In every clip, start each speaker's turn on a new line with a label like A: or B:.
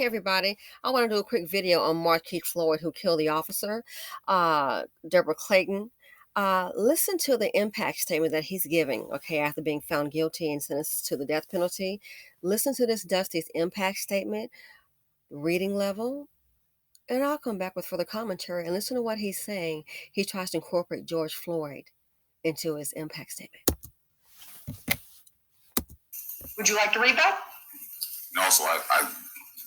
A: Hey everybody, I want to do a quick video on Markeith Lloyd who killed the officer, Deborah Clayton. Listen to the impact statement that he's giving, okay, after being found guilty and sentenced to the death penalty. Listen to this Dusty's impact statement, reading level, and I'll come back with further commentary and listen to what he's saying. He tries to incorporate George Floyd into his impact statement.
B: Would you like to read that?
C: And also, I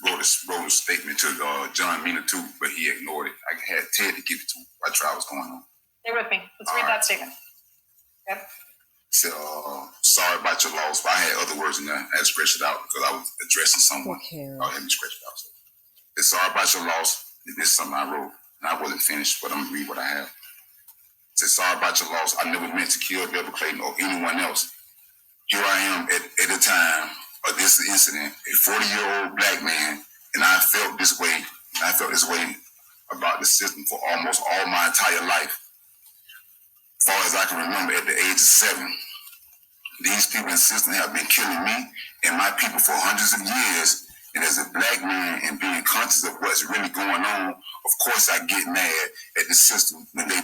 C: wrote a statement to John Mina too, but he ignored it. I had Ted to give it to him while trial was going on.
B: Stay with me. Let's read that statement. Yep.
C: So, sorry about your loss. But I had other words in there. I had to scratch it out because I was addressing someone. I had to scratch it out. So, it's sorry about your loss. This is something I wrote, and I wasn't finished, but I'm going to read what I have. It says, sorry about your loss. I never meant to kill Deborah Clayton or anyone else. Here I am at the time of this incident, a 40-year-old black man, and I felt this way. I felt this way about the system for almost all my entire life. As far as I can remember, at the age of 7, these people in the system have been killing me and my people for hundreds of years. And as a black man and being conscious of what's really going on, of course I get mad at the system when they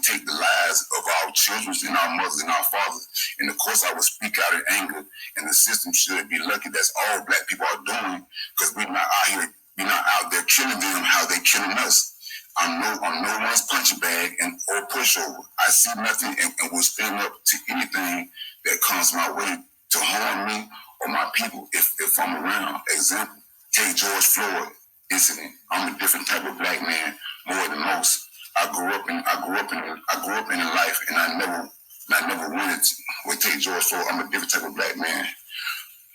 C: take the lives of our children and our mothers and our fathers. And of course I will speak out in anger, and the system should be lucky that's all black people are doing, because we're not out there killing them how they killing us. I'm no one's punching bag or pushover. I see nothing and will stand up to anything that comes my way to harm me or my people if I'm around. Example, take George Floyd incident. I'm a different type of black man, more than most. I grew up in a life, and I never wanted to. Well, take George Floyd. I'm a different type of black man,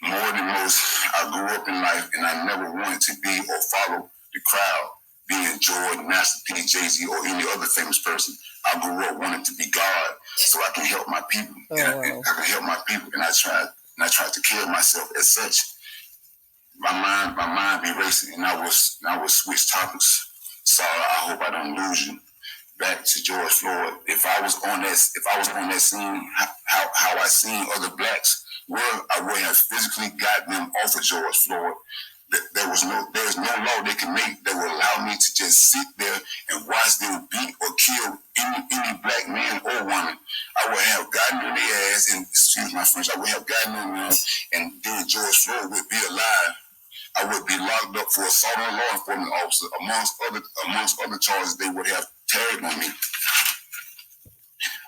C: more than most. I grew up in life, and I never wanted to be or follow the crowd, being Jordan, Master P, Jay-Z, or any other famous person. I grew up wanting to be God, so I can help my people. And I can help my people, and I tried to kill myself as such. My mind be racing, and I will switch topics. Sorry, I hope I don't lose you. Back to George Floyd. If I was on that scene, how I seen other blacks, well, I would have physically got them off of George Floyd. There's no law they can make that will allow me to just sit there and watch them beat or kill any black man or woman. I would have gotten in their ass, and excuse my French, I would have gotten in there, and then George Floyd would be alive. I would be locked up for assault on a law enforcement officer, amongst other charges they would have tagged on me.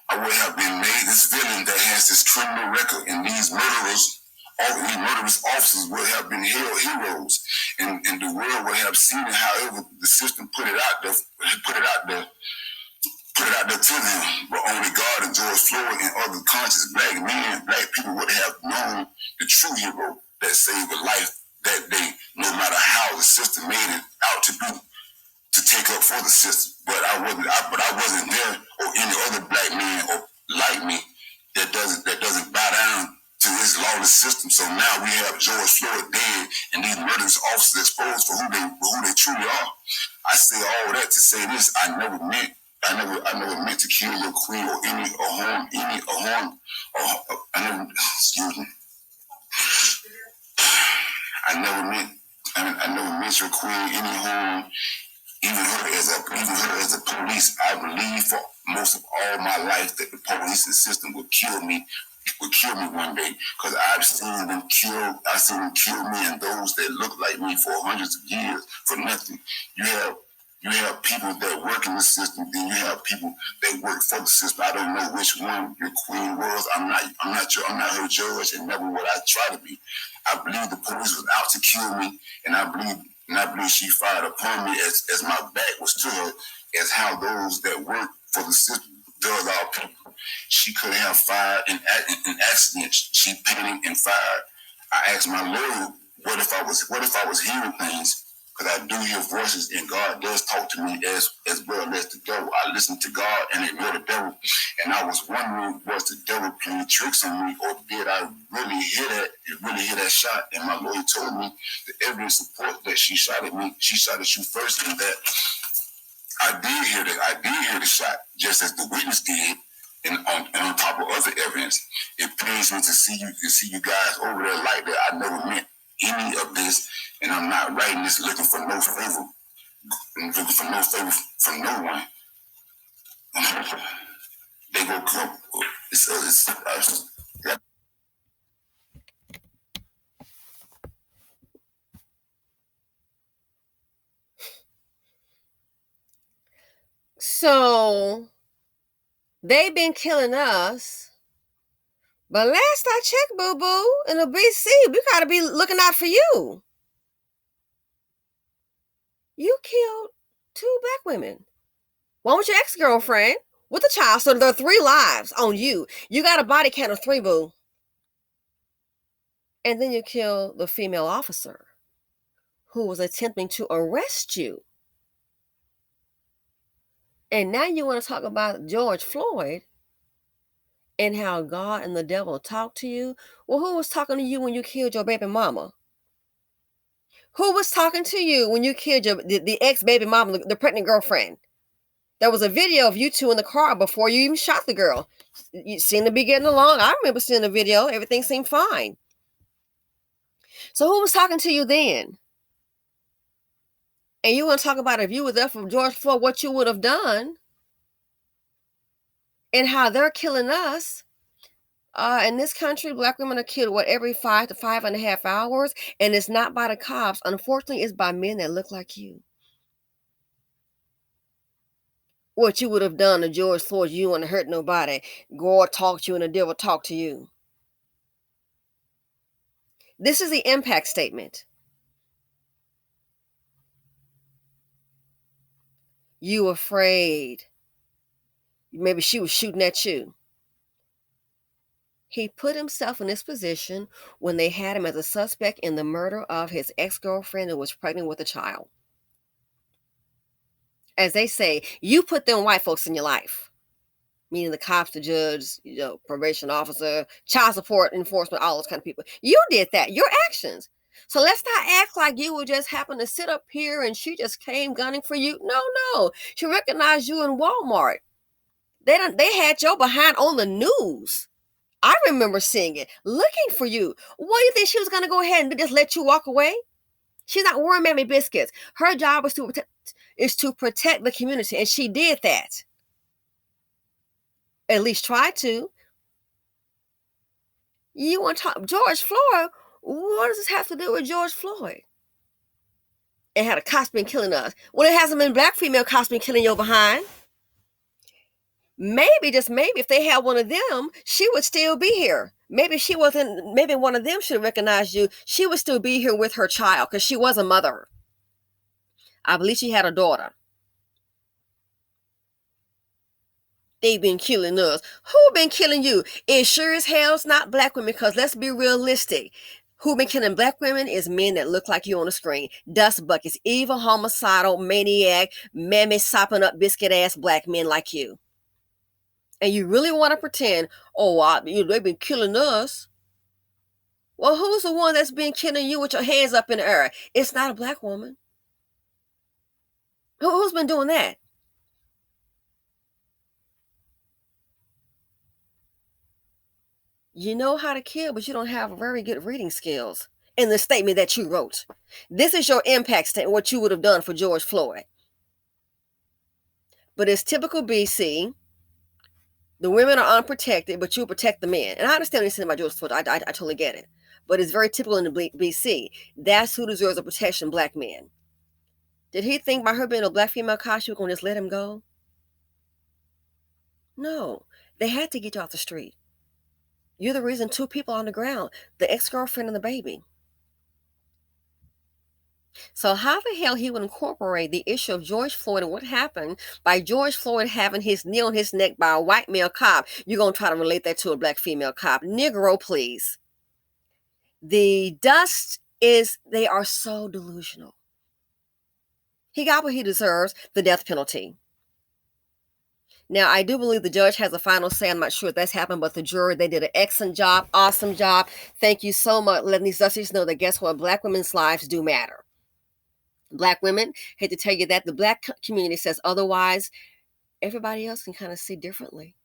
C: I would have been made this villain that has this criminal record, and these murderous officers would have been held heroes, and the world would have seen it. However, the system put it out there to them. But only God and George Floyd and other conscious black people would have known the true hero that saved a life that day, no matter how the system made it out to be, to take up for the system. But I wasn't there, or any other black man or like me that doesn't bow down to this lawless system. So now we have George Floyd dead and these murderous officers exposed for who they truly are. I say all that to say this: I never meant to kill your queen or harm. Excuse me. I never meant your queen any harm. Even her as a police, I believe for most of all my life that the police and system would kill me one day, because I've seen them kill me and those that look like me for hundreds of years for nothing. You have people that work in the system, then you have people that work for the system. I don't know which one your queen was. I'm not her judge, and never would I try to be. I believe the police was out to kill me, and I believe she fired upon me as my back was to her, as how those that work for the system does our people. She could have fired in accident. She panicked and fired. I asked my lawyer, what if I was hearing things? Because I do hear voices, and God does talk to me as well as the devil. I listen to God and ignore the devil. And I was wondering, was the devil playing tricks on me, or did I really hear that shot? And my lawyer told me the evidence supports that she shot at me. She shot at you first, and that I did hear the shot, just as the witness did. And on top of other evidence, it pains me to see you guys over there like that. I never meant any of this, and I'm not writing this looking for no favor. I'm looking for no favor from no one. They go come.
A: So they've been killing us, but last I checked, boo boo, in the BC, we gotta be looking out for you. You killed 2 black women. One was your ex-girlfriend with a child, so there are 3 lives on you. You got a body count of 3, boo. And then you kill the female officer who was attempting to arrest you. And now you want to talk about George Floyd and how God and the devil talked to you. Well, who was talking to you when you killed your baby mama? Who was talking to you when you killed the ex-baby mama, the pregnant girlfriend? There was a video of you 2 in the car before you even shot the girl. You seemed to be getting along. I remember seeing the video. Everything seemed fine. So who was talking to you then? And you want to talk about if you were there for George Floyd, what you would have done and how they're killing us. In this country, black women are killed, every 5 to 5.5 hours, and it's not by the cops. Unfortunately, it's by men that look like you. What you would have done to George Floyd, you wouldn't hurt nobody. God talked to you and the devil talked to you. This is the impact statement. You afraid. Maybe she was shooting at you. He put himself in this position when they had him as a suspect in the murder of his ex-girlfriend who was pregnant with a child. As they say, you put them white folks in your life, meaning the cops, the judge, probation officer, child support enforcement, all those kind of people. You did that, your actions. So let's not act like you would just happen to sit up here and she just came gunning for you. No. She recognized you in Walmart. They had your behind on the news. I remember seeing it, looking for you. What do you think she was going to go ahead and just let you walk away? She's not worrying Mammy Biscuits. Her job is to protect the community, and she did that. At least try to. You want to talk George Floyd? What does this have to do with George Floyd? And had a cops been killing us? Well, it hasn't been black female cops been killing your behind. Maybe, just maybe, if they had one of them, she would still be here. Maybe she wasn't, maybe one of them should have recognized you. She would still be here with her child because she was a mother. I believe she had a daughter. They've been killing us. Who been killing you? It sure as hell's not black women, because let's be realistic. Who been killing black women is men that look like you on the screen. Dust buckets, evil, homicidal, maniac, mammy sopping up biscuit ass black men like you. And you really want to pretend, they've been killing us. Well, who's the one that's been killing you with your hands up in the air? It's not a black woman. Who's been doing that? You know how to kill, but you don't have very good reading skills. In the statement that you wrote, this is your impact statement, what you would have done for George Floyd. But it's typical BC. The women are unprotected, but you protect the men. And I understand what you're saying about George Floyd. I totally get it. But it's very typical in the BC. That's who deserves the protection, black men. Did he think by her being a black female cop, she was going to just let him go? No. They had to get you off the street. You're the reason 2 people on the ground, the ex-girlfriend and the baby. So how the hell he would incorporate the issue of George Floyd and what happened by George Floyd having his knee on his neck by a white male cop? You're going to try to relate that to a black female cop. Negro, please. The dust is, they are so delusional. He got what he deserves, the death penalty. Now, I do believe the judge has a final say. I'm not sure if that's happened, but the jury, they did an excellent job, awesome job. Thank you so much, letting these justices know that guess what? Black women's lives do matter. Black women, hate to tell you that the black community says otherwise. Everybody else can kind of see differently.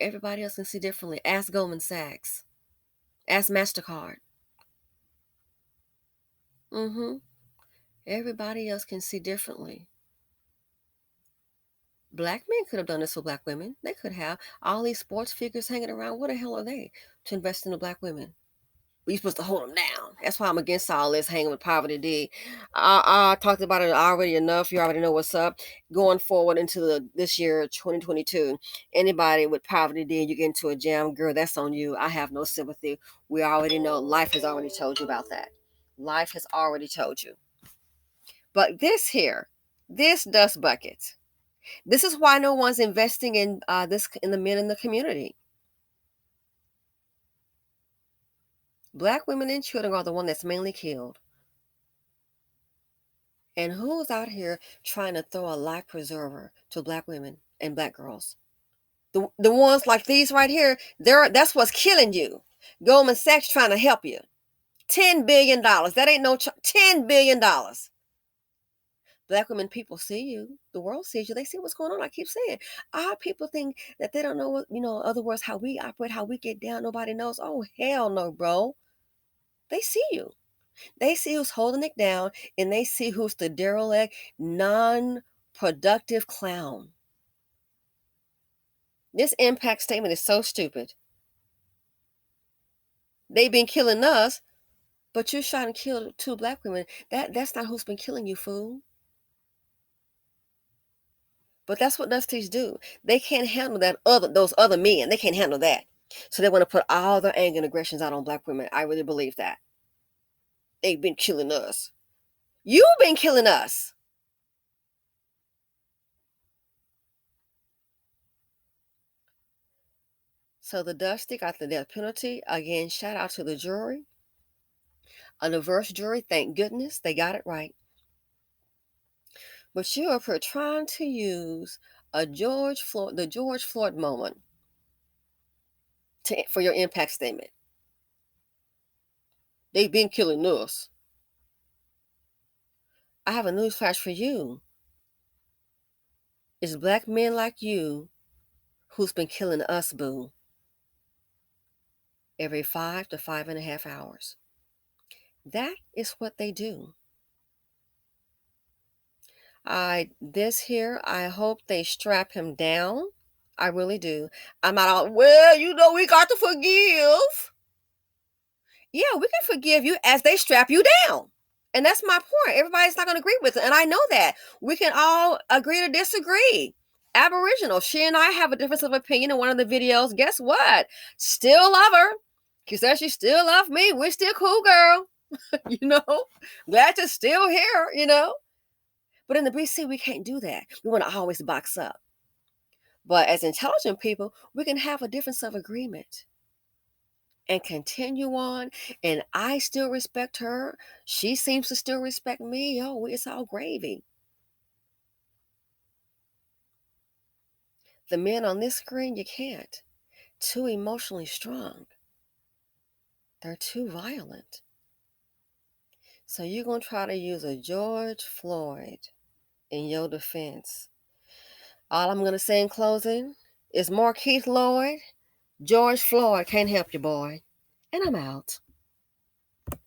A: Everybody else can see differently. Ask Goldman Sachs. Ask MasterCard. Everybody else can see differently. Black men could have done this for black women. They could have. All these sports figures hanging around, what the hell are they to invest in the black women? But you're supposed to hold them down. That's why I'm against all this hanging with Poverty D. I talked about it already enough. You already know what's up. Going forward into this year, 2022, anybody with Poverty D, you get into a jam, girl, that's on you. I have no sympathy. We already know. Life has already told you about that. Life has already told you. But this here, this dust bucket, this is why no one's investing in in the men in the community. Black women and children are the one that's mainly killed. And who's out here trying to throw a life preserver to black women and black girls? The ones like these right here, that's what's killing you. Goldman Sachs trying to help you. $10 billion. That ain't no $10 billion. Black women, people see you. The world sees you. They see what's going on. I keep saying, our people think that they don't know what, other words, how we operate, how we get down. Nobody knows. Oh, hell no, bro. They see you. They see who's holding it down, and they see who's the derelict, non-productive clown. This impact statement is so stupid. They've been killing us, but you shot and killed 2 black women. That's not who's been killing you, fool. But that's what Dusties do. They can't handle those other men. They can't handle that. So they want to put all their anger and aggressions out on black women. I really believe that. They've been killing us. You've been killing us. So the Dusty got the death penalty. Again, shout out to the jury. A diverse jury, thank goodness they got it right. But you are trying to use the George Floyd moment for your impact statement. They've been killing us. I have a news flash for you. It's black men like you who's been killing us, boo. Every 5 to 5.5 hours. That is what they do. This here, I hope they strap him down. I really do. I'm not all, well, we got to forgive. Yeah, we can forgive you as they strap you down. And that's my point. Everybody's not going to agree with it. And I know that. We can all agree to disagree. Aboriginal, she and I have a difference of opinion in one of the videos. Guess what? Still love her. She says she still loves me. We're still cool, girl. Glad you're still here, But in the BC, we can't do that. We want to always box up. But as intelligent people, we can have a difference of agreement and continue on. And I still respect her. She seems to still respect me. Oh, it's all gravy. The men on this screen, you can't. Too emotionally strong. They're too violent. So you're going to try to use a George Floyd in your defense. All I'm going to say in closing is Markeith Lloyd, George Floyd can't help you, boy. And I'm out.